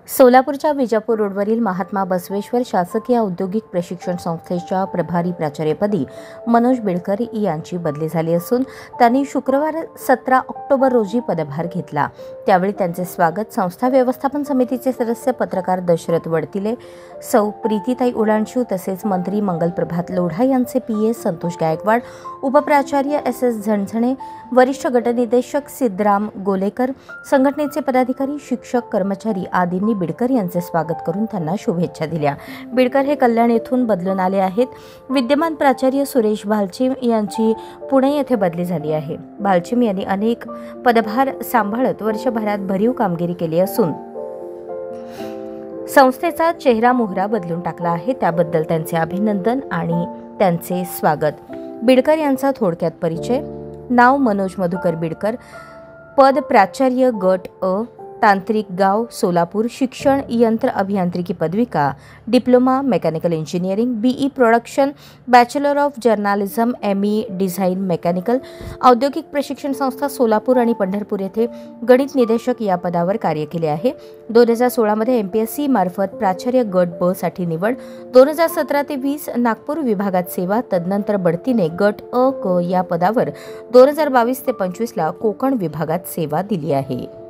सोलापूरच्या विजापूर रोडवरील महात्मा बसवेश्वर शासकीय औद्योगिक प्रशिक्षण संस्थेच्या प्रभारी प्राचार्यपदी मनोज बिडकर यांची बदली झाली असून त्यांनी शुक्रवार 17 ऑक्टोबर रोजी पदभार घेतला। त्यावेळी त्यांचे स्वागत संस्था व्यवस्थापन समितीचे सदस्य पत्रकार दशरथ वडतिले, सौ प्रीतीताई उडाणशू तसेच मंत्री मंगलप्रभात लोढा यांचे पीए संतोष गायकवाड, उपप्राचार्य एस झणझणे, वरिष्ठ गटनिदेशक सिद्धराम गोलेकर, संघटनेचे पदाधिकारी, शिक्षक, कर्मचारी आदींनी बिडकर यांचे स्वागत करून त्यांना शुभेच्छा दिल्या। बिडकर हे कल्याण येथून बदलून आले आहेत। विद्यमान प्राचार्य सुरेश भालचिम यांची पुणे येथे बदली झाली आहे। भालचिम यांनी अनेक पदभार सांभाळत वर्षभरात भरीव कामगिरी केली असून संस्थेचा चेहरा मोहरा बदलून टाकला आहे। त्याबद्दल त्यांचे अभिनंदन आणि त्यांचे स्वागत। बिडकर यांचा थोडक्यात परिचय। नाव मनोज मधुकर बिडकर, पद प्राचार्य गट अ, तांत्रिक गाव सोलापूर, शिक्षण यंत्र अभियांत्रिकी पदविका, diploma mechanical engineering, BE production, bachelor of journalism, ME design mechanical, औद्योगिक प्रशिक्षण संस्था सोलापूर आणि पंढरपूर येथे गणित निदेशक या पदावर कार्य केले आहे। 2016 मध्ये एमपीएससी मार्फत प्राचार्य गट ब साठी निवड, 2017 ते 20 नागपूर विभागात सेवा, तदनंतर बढतीने गट अ क या पदावर 2022 ते 25 ला कोकण विभागात सेवा दिली आहे।